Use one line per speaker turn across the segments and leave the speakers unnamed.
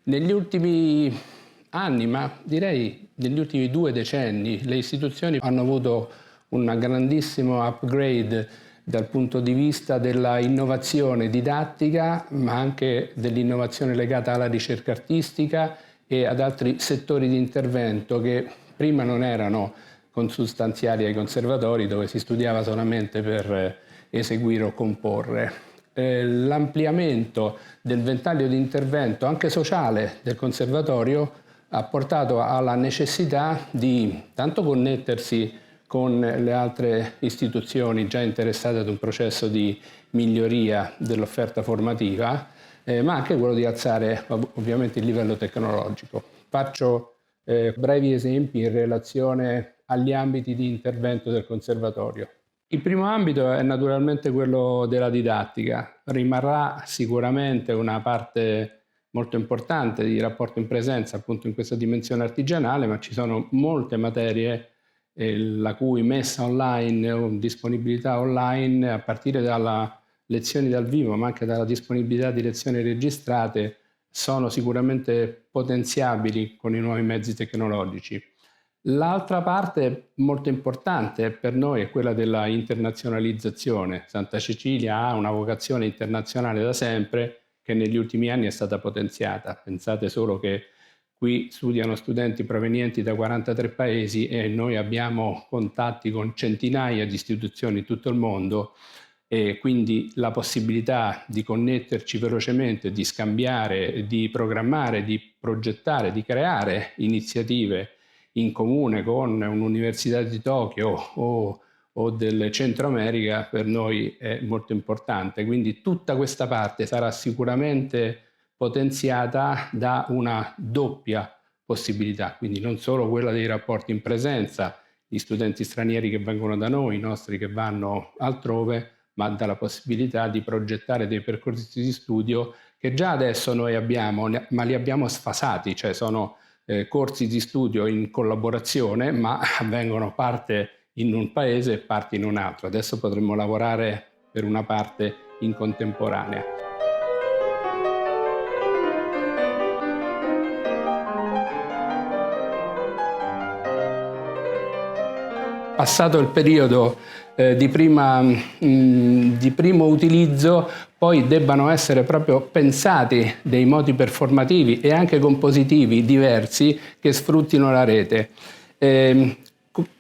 Negli ultimi anni, ma direi negli ultimi 2 decenni, le istituzioni hanno avuto un grandissimo upgrade dal punto di vista della innovazione didattica, ma anche dell'innovazione legata alla ricerca artistica e ad altri settori di intervento che prima non erano consustanziali ai conservatori, dove si studiava solamente per eseguire o comporre. L'ampliamento del ventaglio di intervento anche sociale del conservatorio ha portato alla necessità di tanto connettersi con le altre istituzioni già interessate ad un processo di miglioria dell'offerta formativa, ma anche quello di alzare ovviamente il livello tecnologico. Faccio brevi esempi in relazione agli ambiti di intervento del conservatorio. Il primo ambito è naturalmente quello della didattica. Rimarrà sicuramente una parte molto importante di rapporto in presenza appunto in questa dimensione artigianale, ma ci sono molte materie la cui messa online o disponibilità online, a partire dalla lezioni dal vivo ma anche dalla disponibilità di lezioni registrate, sono sicuramente potenziabili con i nuovi mezzi tecnologici. L'altra parte molto importante per noi è quella della internazionalizzazione. Santa Cecilia ha una vocazione internazionale da sempre, che negli ultimi anni è stata potenziata. Pensate solo che qui studiano studenti provenienti da 43 paesi e noi abbiamo contatti con centinaia di istituzioni in tutto il mondo, e quindi la possibilità di connetterci velocemente, di scambiare, di programmare, di progettare, di creare iniziative in comune con un'università di Tokyo o del Centro America per noi è molto importante. Quindi tutta questa parte sarà sicuramente potenziata da una doppia possibilità, quindi non solo quella dei rapporti in presenza, gli studenti stranieri che vengono da noi, i nostri che vanno altrove, ma dalla possibilità di progettare dei percorsi di studio che già adesso noi abbiamo, ma li abbiamo sfasati, cioè sono corsi di studio in collaborazione, ma avvengono parte in un paese e parte in un altro. Adesso potremmo lavorare per una parte in contemporanea. Passato il periodo di primo utilizzo, poi debbano essere proprio pensati dei modi performativi e anche compositivi diversi che sfruttino la rete.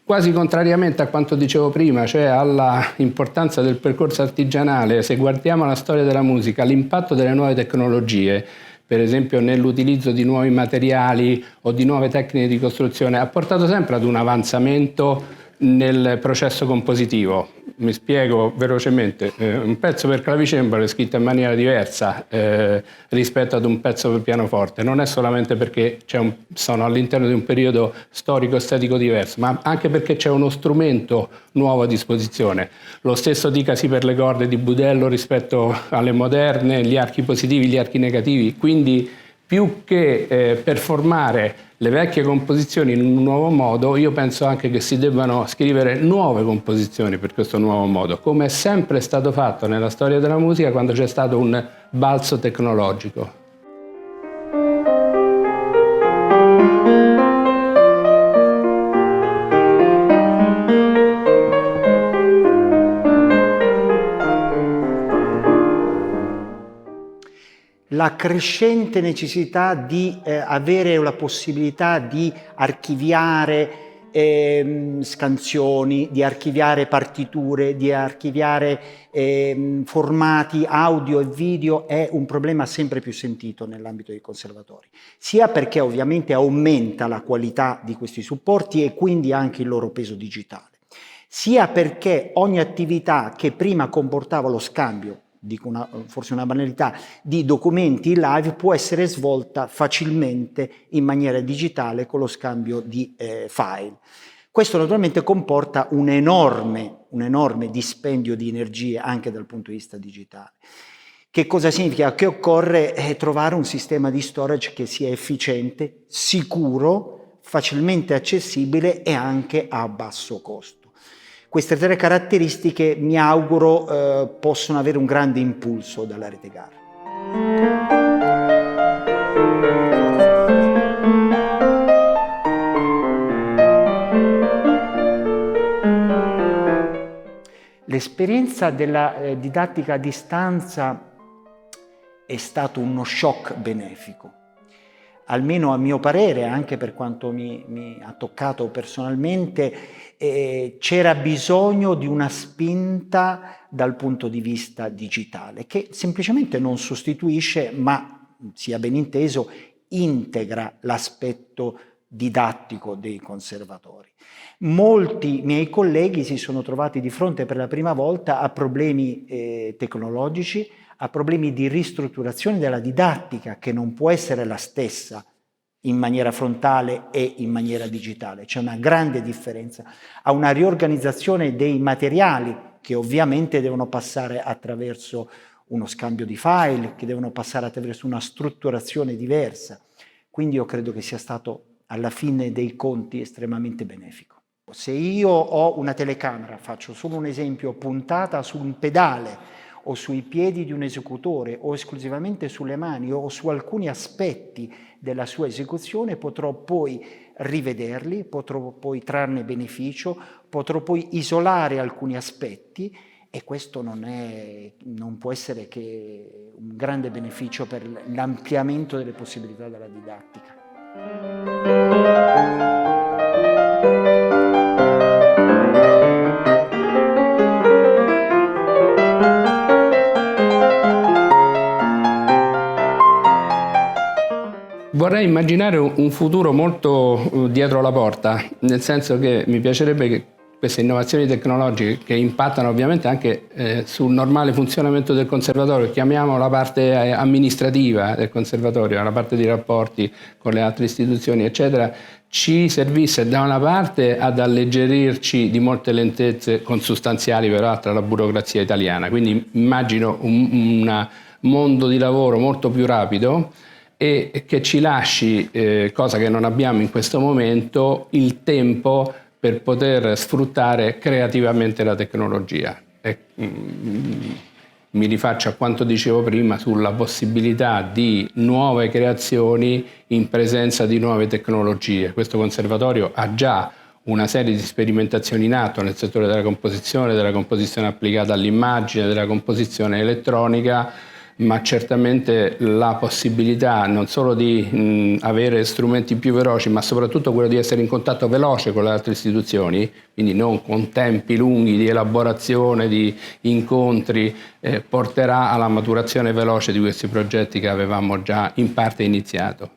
Quasi contrariamente a quanto dicevo prima, cioè alla importanza del percorso artigianale, se guardiamo la storia della musica, l'impatto delle nuove tecnologie, per esempio nell'utilizzo di nuovi materiali o di nuove tecniche di costruzione, ha portato sempre ad un avanzamento nel processo compositivo. Mi spiego velocemente. Un pezzo per clavicembalo è scritto in maniera diversa rispetto ad un pezzo per pianoforte. Non è solamente perché sono all'interno di un periodo storico-estetico diverso, ma anche perché c'è uno strumento nuovo a disposizione. Lo stesso dicasi per le corde di budello rispetto alle moderne, gli archi positivi, gli archi negativi. Quindi più che performare le vecchie composizioni in un nuovo modo, io penso anche che si debbano scrivere nuove composizioni per questo nuovo modo, come è sempre stato fatto nella storia della musica quando c'è stato un balzo tecnologico.
La crescente necessità di avere la possibilità di archiviare scansioni, di archiviare partiture, di archiviare formati audio e video è un problema sempre più sentito nell'ambito dei conservatori, sia perché ovviamente aumenta la qualità di questi supporti e quindi anche il loro peso digitale, sia perché ogni attività che prima comportava lo scambio, dico forse una banalità, di documenti in live può essere svolta facilmente in maniera digitale con lo scambio di file. Questo naturalmente comporta un enorme dispendio di energie anche dal punto di vista digitale. Che cosa significa? Che occorre trovare un sistema di storage che sia efficiente, sicuro, facilmente accessibile e anche a basso costo. Queste tre caratteristiche mi auguro possono avere un grande impulso dalla rete GAR. L'esperienza della didattica a distanza è stato uno shock benefico, almeno a mio parere, anche per quanto mi ha toccato personalmente. C'era bisogno di una spinta dal punto di vista digitale, che semplicemente non sostituisce, ma sia ben inteso, integra l'aspetto didattico dei conservatori. Molti miei colleghi si sono trovati di fronte per la prima volta a problemi tecnologici, a problemi di ristrutturazione della didattica, che non può essere la stessa in maniera frontale e in maniera digitale. C'è una grande differenza, a una riorganizzazione dei materiali che ovviamente devono passare attraverso uno scambio di file, che devono passare attraverso una strutturazione diversa. Quindi io credo che sia stato alla fine dei conti estremamente benefico. Se io ho una telecamera, faccio solo un esempio, puntata su un pedale o sui piedi di un esecutore o esclusivamente sulle mani o su alcuni aspetti della sua esecuzione, potrò poi rivederli, potrò poi trarne beneficio, potrò poi isolare alcuni aspetti, e questo non può essere che un grande beneficio per l'ampliamento delle possibilità della didattica.
Vorrei immaginare un futuro molto dietro la porta, nel senso che mi piacerebbe che queste innovazioni tecnologiche, che impattano ovviamente anche sul normale funzionamento del conservatorio, chiamiamo la parte amministrativa del conservatorio, la parte di rapporti con le altre istituzioni, eccetera, ci servisse da una parte ad alleggerirci di molte lentezze consustanziali peraltro alla burocrazia italiana. Quindi immagino un mondo di lavoro molto più rapido, e che ci lasci, cosa che non abbiamo in questo momento, il tempo per poter sfruttare creativamente la tecnologia. Mi rifaccio a quanto dicevo prima sulla possibilità di nuove creazioni in presenza di nuove tecnologie. Questo conservatorio ha già una serie di sperimentazioni in atto nel settore della composizione applicata all'immagine, della composizione elettronica, ma certamente la possibilità non solo di avere strumenti più veloci, ma soprattutto quello di essere in contatto veloce con le altre istituzioni, quindi non con tempi lunghi di elaborazione, di incontri, porterà alla maturazione veloce di questi progetti che avevamo già in parte iniziato.